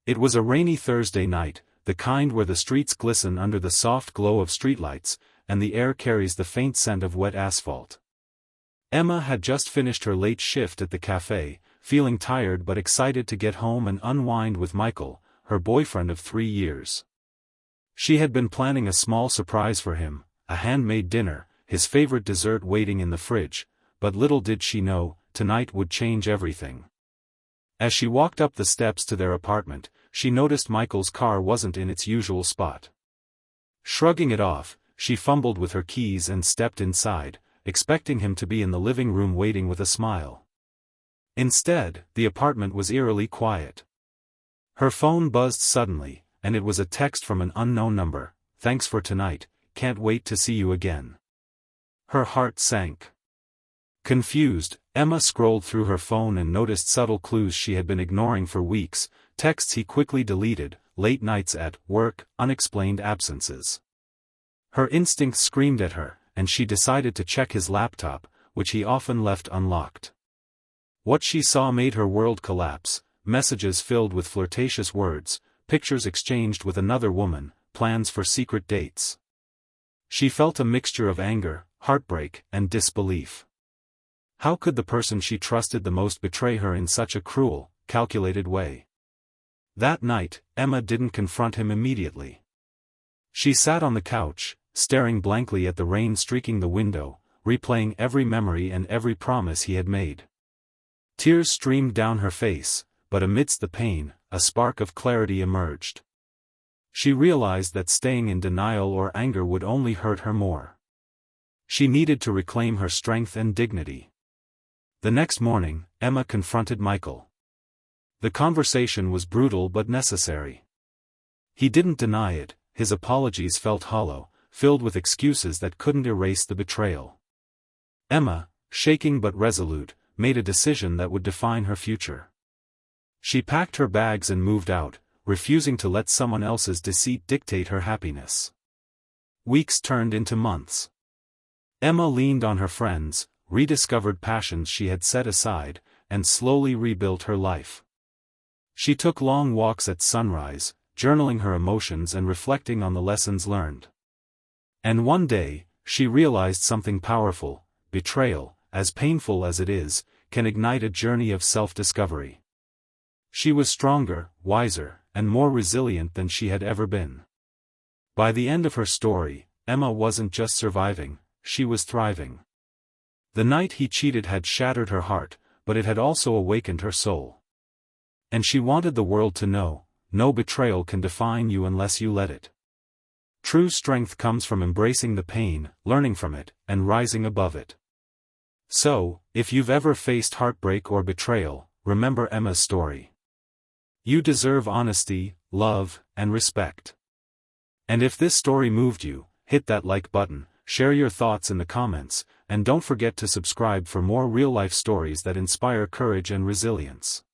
It was a rainy Thursday night, the kind where the streets glisten under the soft glow of streetlights, and the air carries the faint scent of wet asphalt. Emma had just finished her late shift at the cafe, feeling tired but excited to get home and unwind with Michael, her boyfriend of 3 years. She had been planning a small surprise for him, a handmade dinner, his favorite dessert waiting in the fridge, but little did she know, tonight would change everything. As she walked up the steps to their apartment, she noticed Michael's car wasn't in its usual spot. Shrugging it off, she fumbled with her keys and stepped inside, expecting him to be in the living room waiting with a smile. Instead, the apartment was eerily quiet. Her phone buzzed suddenly, and it was a text from an unknown number. "Thanks for tonight, can't wait to see you again." Her heart sank. Confused, Emma scrolled through her phone and noticed subtle clues she had been ignoring for weeks, texts he quickly deleted, late nights at work, unexplained absences. Her instincts screamed at her, and she decided to check his laptop, which he often left unlocked. What she saw made her world collapse: messages filled with flirtatious words, pictures exchanged with another woman, plans for secret dates. She felt a mixture of anger, heartbreak, and disbelief. How could the person she trusted the most betray her in such a cruel, calculated way? That night, Emma didn't confront him immediately. She sat on the couch, staring blankly at the rain streaking the window, replaying every memory and every promise he had made. Tears streamed down her face, but amidst the pain, a spark of clarity emerged. She realized that staying in denial or anger would only hurt her more. She needed to reclaim her strength and dignity. The next morning, Emma confronted Michael. The conversation was brutal but necessary. He didn't deny it, his apologies felt hollow, filled with excuses that couldn't erase the betrayal. Emma, shaking but resolute, made a decision that would define her future. She packed her bags and moved out, refusing to let someone else's deceit dictate her happiness. Weeks turned into months. Emma leaned on her friends, rediscovered passions she had set aside, and slowly rebuilt her life. She took long walks at sunrise, journaling her emotions and reflecting on the lessons learned. And one day, she realized something powerful: betrayal, as painful as it is, can ignite a journey of self-discovery. She was stronger, wiser, and more resilient than she had ever been. By the end of her story, Emma wasn't just surviving, she was thriving. The night he cheated had shattered her heart, but it had also awakened her soul. And she wanted the world to know, no betrayal can define you unless you let it. True strength comes from embracing the pain, learning from it, and rising above it. So, if you've ever faced heartbreak or betrayal, remember Emma's story. You deserve honesty, love, and respect. And if this story moved you, hit that like button, share your thoughts in the comments, and don't forget to subscribe for more real-life stories that inspire courage and resilience.